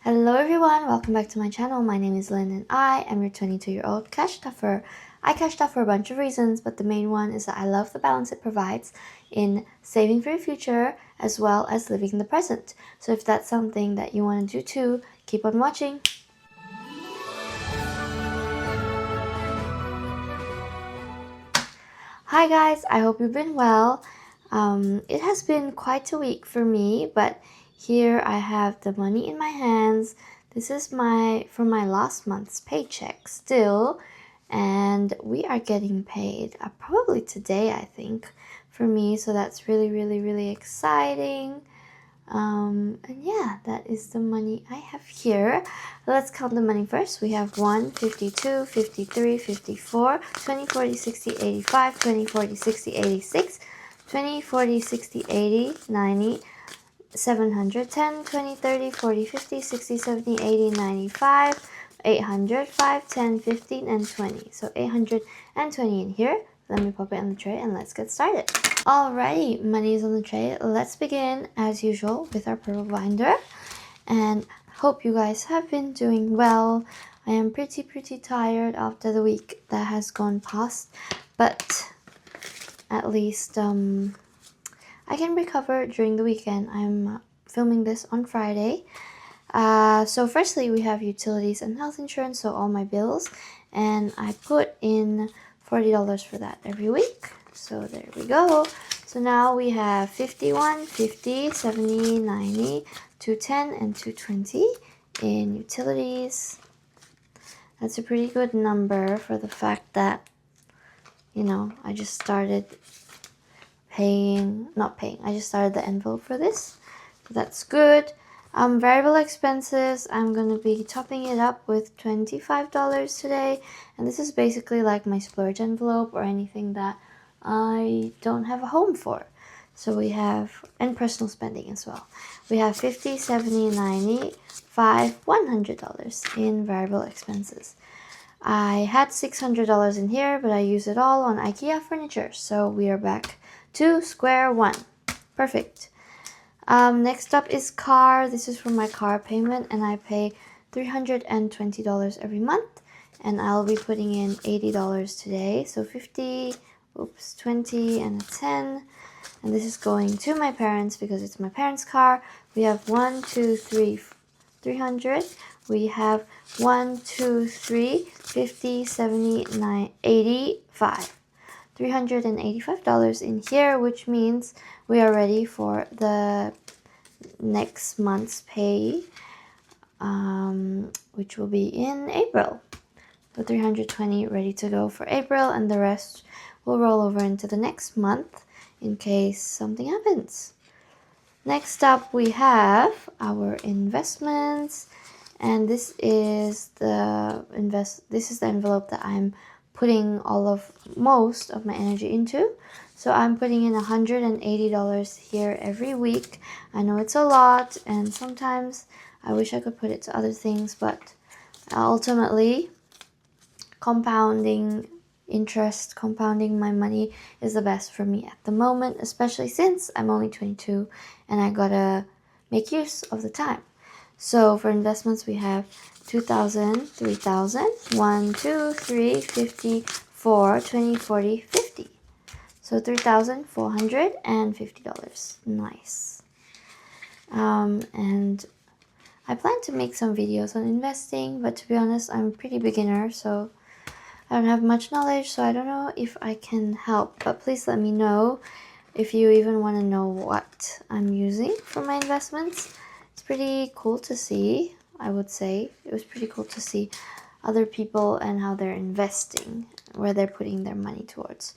Hello everyone, welcome back to my channel. My name is Lynn and I am your 22-year-old cash stuffer. I cash stuff for a bunch of reasons, but the main one is that I love the balance it provides in saving for your future as well as living in the present. So if that's something that you want to do too, keep on watching. Hi guys, I hope you've been well. It has been quite a week for me, but here I have the money in my hands. This is from my last month's paycheck still, and we are getting paid probably today, I think, for me. So that's really exciting. And yeah, that is the money I have here. Let's count the money first. We have 1, 52, 53, 54, 20, 40, 60, 85, 20, 40, 60, 86, 20, 40, 60, 80, 90, 700, 10, 20, 30, 40, 50, 60, 70, 80, 95, 800, 5, 10, 15, and 20. So 820 in here. Let me pop it on the tray and let's get started. Alrighty, money is on the tray. Let's begin as usual with our pearl binder. And hope you guys have been doing well. I am pretty tired after the week that has gone past, but at least I can recover during the weekend. I'm filming this on Friday. So firstly, we have utilities and health insurance, so all my bills, and I put in $40 for that every week. So there we go. So now we have 51, 50, 70, 90, 210, and 220 in utilities. That's a pretty good number for the fact that, you know, I just started I just started the envelope for this. So that's good. Variable expenses, I'm going to be topping it up with $25 today. And this is basically like my splurge envelope or anything that I don't have a home for. So we have, and personal spending as well. We have 50, 70, 90, $100 in variable expenses. I had $600 in here, but I used it all on IKEA furniture. So we are back to square one. Perfect. Next up is car. This is for my car payment, and I pay $320 every month, and I'll be putting in $80 today. So 50, 20, and a 10. And this is going to my parents because it's my parents' car. We have 1, 2, 3, 300. We have 1, 2, 3, 50, 70, 9, 85. $385 in here, which means we are ready for the next month's pay, which will be in April. So 320 ready to go for April, and the rest will roll over into the next month in case something happens. Next up, we have our investments, and this is the envelope that I'm putting most of my energy into. So I'm putting in $180 here every week. I know it's a lot, and sometimes I wish I could put it to other things, but ultimately compounding my money is the best for me at the moment, especially since I'm only 22 and I gotta make use of the time. So for investments, we have 2,000, 3,000, 1, 2, 3, 50, 4, 20, 40, 50. So $3,450. Nice. And I plan to make some videos on investing, but to be honest, I'm a pretty beginner, so I don't have much knowledge, so I don't know if I can help. But please let me know if you even want to know what I'm using for my investments. It's pretty cool to see, I would say. It was pretty cool to see other people and how they're investing, where they're putting their money towards.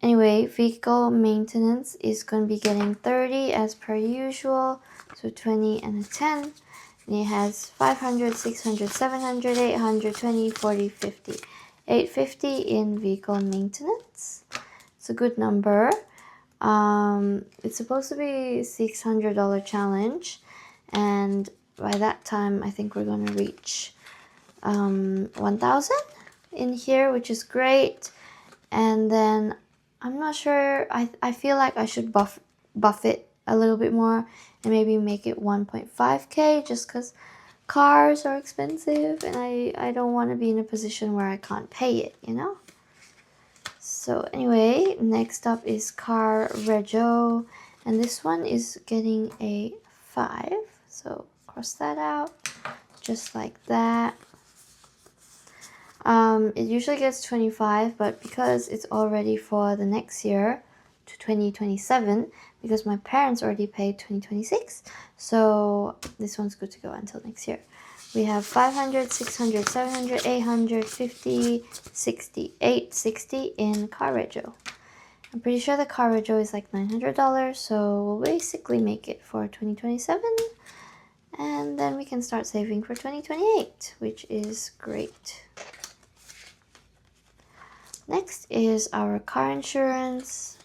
Anyway, vehicle maintenance is going to be getting 30 as per usual. So 20 and a 10. And it has 500, 600, 700, 800, 20, 40, 50. 850 in vehicle maintenance. It's a good number. It's supposed to be $600 challenge, and by that time I think we're going to reach 1,000 in here, which is great. And then I'm not sure, I feel like I should buff it a little bit more and maybe make it 1.5k, just because cars are expensive, and I don't want to be in a position where I can't pay it, you know? So anyway, next up is car rego, and this one is getting a 5. So cross that out, just like that. It usually gets 25, but because it's already for the next year, to 2027, because my parents already paid 2026, so this one's good to go until next year. We have 500, 600, 700, 800, 50, 60, 860 in car rego. I'm pretty sure the car rego is like $900, so we'll basically make it for 2027, and then we can start saving for 2028, which is great. Next is our car insurance.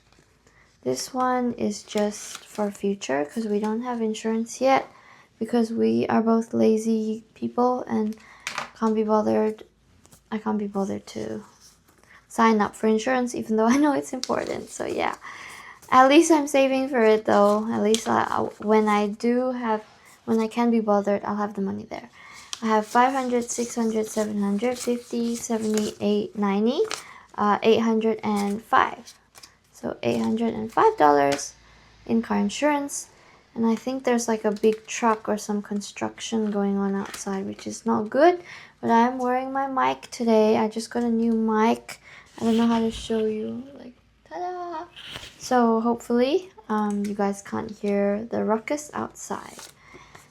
This one is just for future because we don't have insurance yet, because we are both lazy people and can't be bothered. I can't be bothered to sign up for insurance, even though I know it's important. So yeah, at least I'm saving for it though. At least when I can be bothered, I'll have the money there. I have 500, 600, 700, 50, 78, 90, 805. So $805 in car insurance. And I think there's like a big truck or some construction going on outside, which is not good. But I'm wearing my mic today. I just got a new mic. I don't know how to show you. Like, ta-da! So hopefully you guys can't hear the ruckus outside.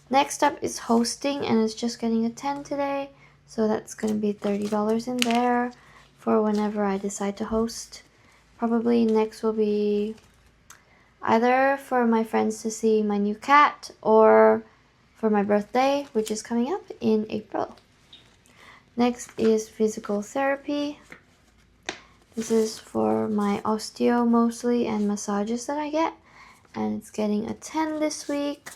Next up is hosting, and it's just getting a 10 today. So that's going to be $30 in there for whenever I decide to host. Probably next will be either for my friends to see my new cat or for my birthday, which is coming up in April. Next is physical therapy. This is for my osteo mostly and massages that I get, and it's getting a 10 this week.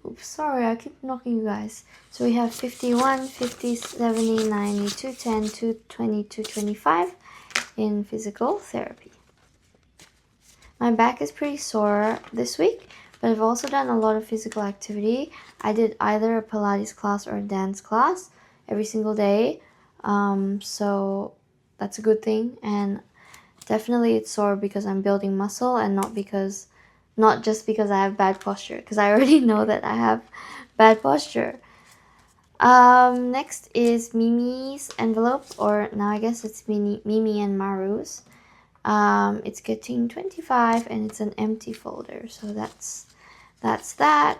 Oops, sorry, I keep knocking you guys. So we have 51, 50, 70, 90, 210, 220, 225 in physical therapy. My back is pretty sore this week, but I've also done a lot of physical activity. I did either a Pilates class or a dance class every single day, so that's a good thing. And definitely it's sore because I'm building muscle and not just because I have bad posture, because I already know that I have bad posture. Next is Mimi's envelope, or now I guess it's Mimi and Maru's. It's getting 25 and it's an empty folder, so that's that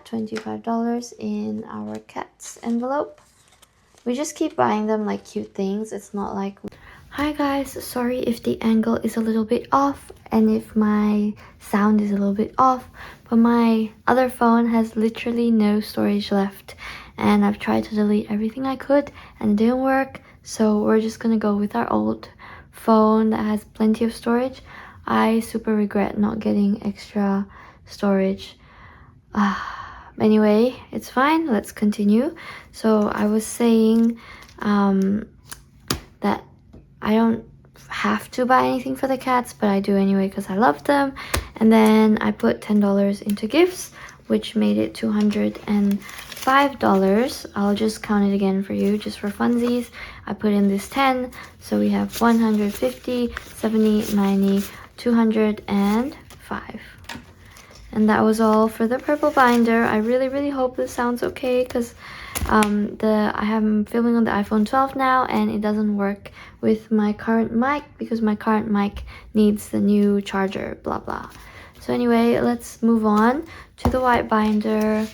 $25 in our cat's envelope. We just keep buying them like cute things. It's not like... Hi guys, sorry if the angle is a little bit off and if my sound is a little bit off, but my other phone has literally no storage left, and I've tried to delete everything I could and it didn't work, so we're just gonna go with our old phone that has plenty of storage. I super regret not getting extra storage. Anyway, it's fine, let's continue. So I was saying that I don't have to buy anything for the cats, but I do anyway because I love them. And then I put $10 into gifts, which made it $205. I'll just count it again for you, just for funsies. I put in this 10, so we have 150, 70, 90, 205. And that was all for the purple binder. I really hope this sounds okay, because I'm filming on the iPhone 12 now, and it doesn't work with my current mic because my current mic needs the new charger, blah blah. So anyway, let's move on to the white binder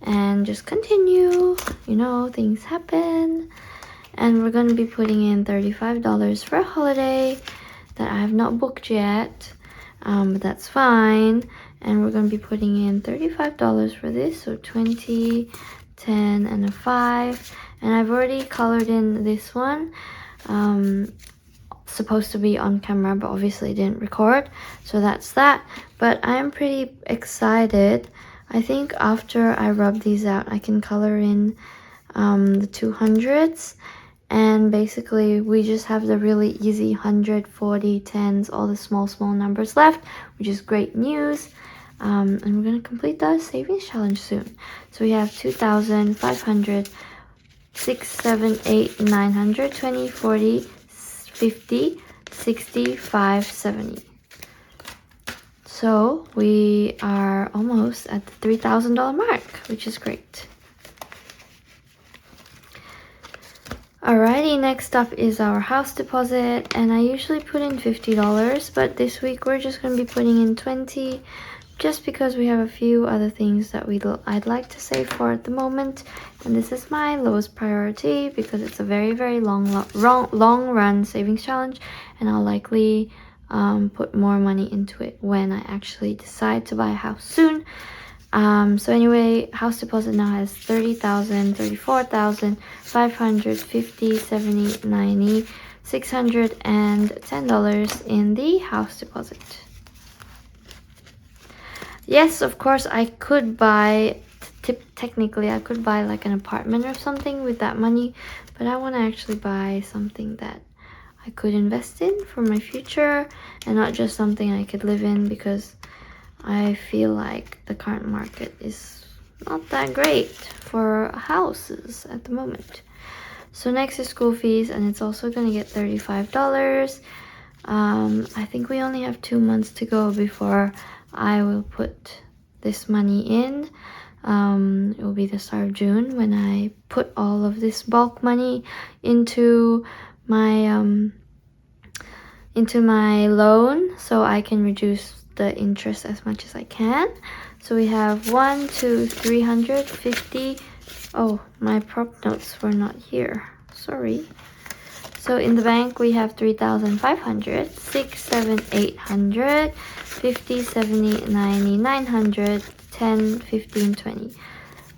and just continue. You know, things happen. And we're going to be putting in $35 for a holiday that I have not booked yet, but that's fine. And we're going to be putting in $35 for this, so 20, 10, and a 5. And I've already colored in this one. Supposed to be on camera, but obviously didn't record, so that's that. But I'm pretty excited. I think after I rub these out, I can color in the 200s, and basically we just have the really easy 100, 40, 10s, all the small numbers left, which is great news. And we're going to complete the savings challenge soon. So we have 2,500, 6, 7, 8, 900, 20, 40, 50, 60, 5, 70. So we are almost at the $3,000 mark, which is great. Alrighty, next up is our house deposit, and I usually put in $50, but this week we're just going to be putting in $20, just because we have a few other things that I'd like to save for at the moment, and this is my lowest priority because it's a very long run savings challenge, and I'll likely put more money into it when I actually decide to buy a house soon. So anyway, house deposit now has 30,000, 34,000, 500, 50, 70, 90, $610 in the house deposit. Yes, of course, I could buy, technically I could buy like an apartment or something with that money, but I want to actually buy something that I could invest in for my future and not just something I could live in, because I feel like the current market is not that great for houses at the moment. So next is school fees, and it's also going to get $35. I think we only have 2 months to go before I will put this money in. It will be the start of June when I put all of this bulk money into my loan, so I can reduce the interest as much as I can. So we have 1, 2, 350. Oh, my prop notes were not here, sorry. So in the bank we have 3,500, 6, 7, 800, 50, 70, 90, 900, 10, 15, 20.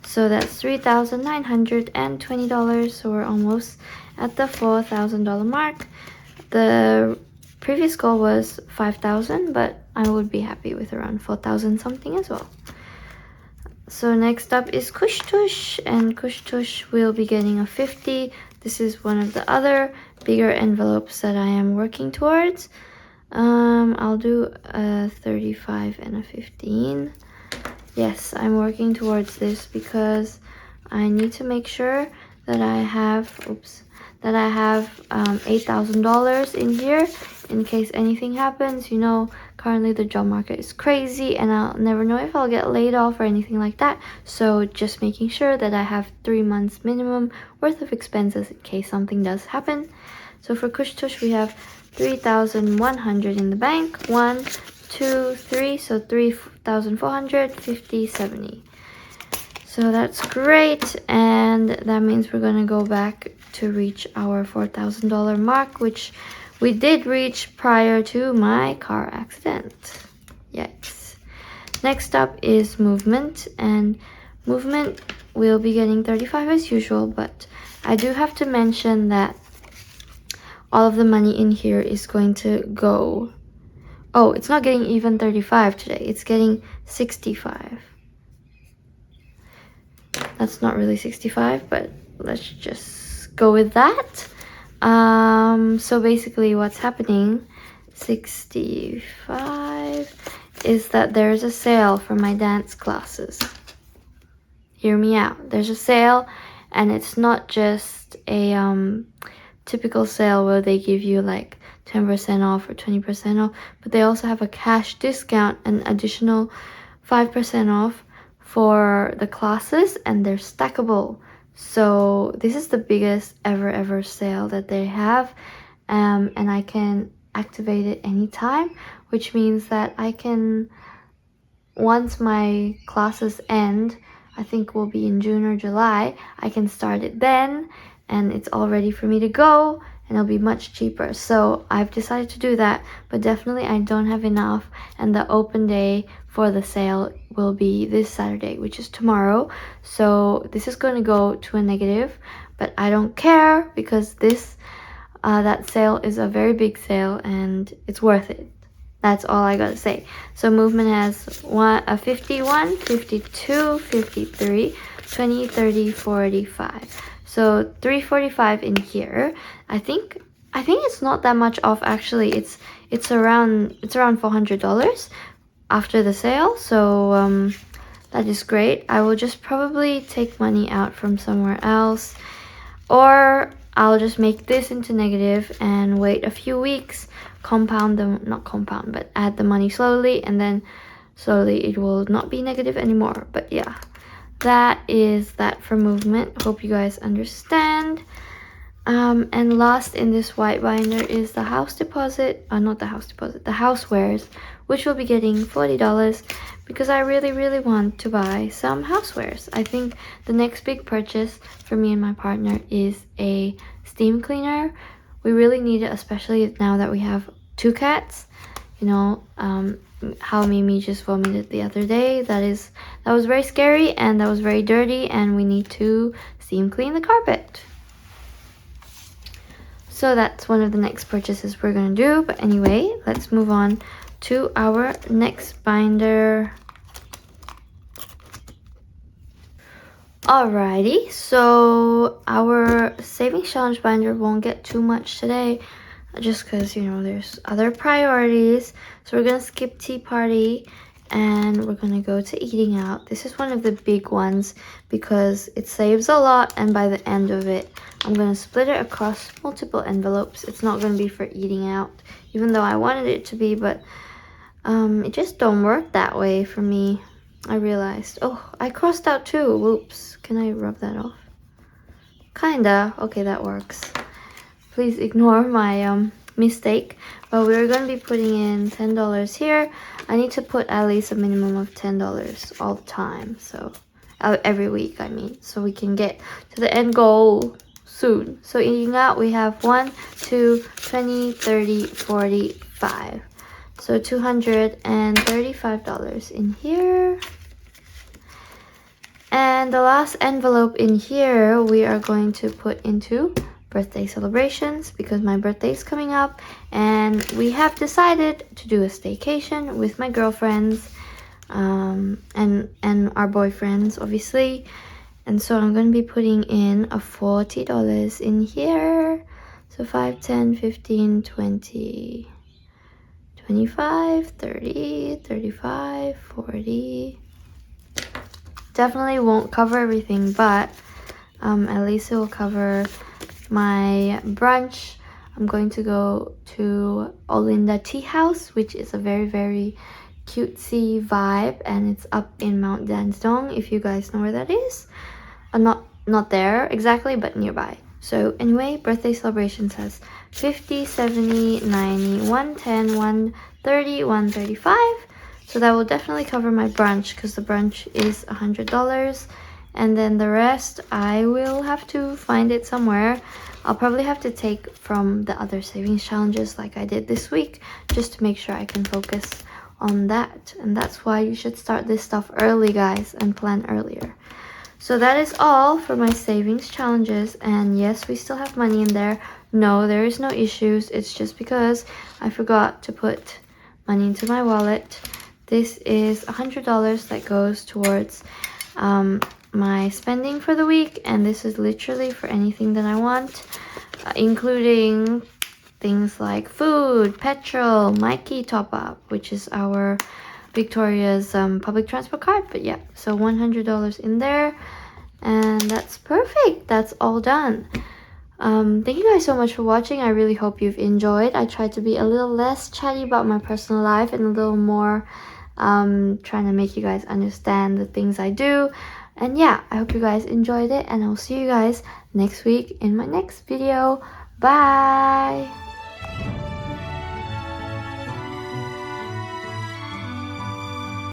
So that's $3,920. So we're almost at the $4,000 mark. The previous goal was 5,000, but I would be happy with around 4,000 something as well. So next up is Kush Tush, and Kush Tush will be getting a 50. This is one of the other bigger envelopes that I am working towards. I'll do a 35 and a 15. Yes, I'm working towards this because I need to make sure that I have, $8,000 in here in case anything happens. You know, currently the job market is crazy and I'll never know if I'll get laid off or anything like that. So just making sure that I have 3 months minimum worth of expenses in case something does happen. So for Kush Tush we have 3,100 in the bank. 1, 2, 3, so 3,400, 50, 70. So that's great, and that means we're gonna go back to reach our $4,000 mark, which we did reach prior to my car accident. Yikes. Next up is movement, and movement will be getting 35 as usual, but I do have to mention that all of the money in here is going to go. Oh, it's not getting even 35 today, it's getting 65. That's not really 65, but let's just go with that. So basically what's happening, 65, is that there's a sale for my dance classes. Hear me out. There's a sale, and it's not just a typical sale where they give you like 10% off or 20% off, but they also have a cash discount, an additional 5% off for the classes, and they're stackable. So this is the biggest ever sale that they have, and I can activate it anytime, which means that I can, once my classes end, I think will be in June or July, I can start it then, and it's all ready for me to go, and it'll be much cheaper. So I've decided to do that, but definitely I don't have enough, and the open day for the sale will be this Saturday, which is tomorrow. So this is going to go to a negative, but I don't care because that sale is a very big sale and it's worth it. That's all I gotta say. So movement has 51, 52, 53, 20, 30, 45. So 345 in here. I think it's not that much off actually. It's around $400. after the sale, so that is great. I will just probably take money out from somewhere else, or I'll just make this into negative and wait a few weeks, compound them, not compound, but add the money slowly, and then slowly it will not be negative anymore. But yeah, that is that for movement. Hope you guys understand. And last in this white binder is the house deposit, not the house deposit, the housewares, which will be getting $40 because I really want to buy some housewares. I think the next big purchase for me and my partner is a steam cleaner. We really need it, especially now that we have 2 cats. You know, how Mimi just vomited the other day. That was very scary, and that was very dirty, and we need to steam clean the carpet. So that's one of the next purchases we're gonna do. But anyway, let's move on to our next binder. Alrighty, so our savings challenge binder won't get too much today, just because, you know, there's other priorities. So we're gonna skip tea party and we're gonna go to eating out. This is one of the big ones because it saves a lot, and by the end of it I'm gonna split it across multiple envelopes. It's not gonna be for eating out, even though I wanted it to be, but it just don't work that way for me. I realized. Oh, I crossed out 2. Whoops. Can I rub that off? Kinda. Okay, that works. Please ignore my mistake. But we're going to be putting in $10 here. I need to put at least a minimum of $10 all the time. So, every week, I mean. So we can get to the end goal soon. So eating out, we have 1, 2, 20, 30, 45. So $235 in here. And the last envelope in here, we are going to put into birthday celebrations because my birthday is coming up. And we have decided to do a staycation with my girlfriends and our boyfriends, obviously. And so I'm going to be putting in a $40 in here. So 5, 10, 15, 20... 25, 30, 35, 40. Definitely won't cover everything, but at least it will cover my brunch. I'm going to go to Olinda Tea House, which is a very cutesy vibe, and it's up in Mount Dansdong, if you guys know where that is. Not there exactly, but nearby. So anyway, birthday celebrations has 50, 70, 90, 110, 130, 135. So that will definitely cover my brunch because the brunch is $100. And then the rest, I will have to find it somewhere. I'll probably have to take from the other savings challenges like I did this week, just to make sure I can focus on that. And that's why you should start this stuff early, guys, and plan earlier. So that is all for my savings challenges, and yes, we still have money in there. No, there is no issues. It's just because I forgot to put money into my wallet. This is $100 that goes towards my spending for the week, and this is literally for anything that I want, including things like food, petrol, my key top up, which is our Victoria's public transport card. But yeah, so $100 in there, and that's perfect. That's all done. Thank you guys so much for watching. I really hope you've enjoyed. I tried to be a little less chatty about my personal life and a little more trying to make you guys understand the things I do. And yeah, I hope you guys enjoyed it, and I'll see you guys next week in my next video. Bye.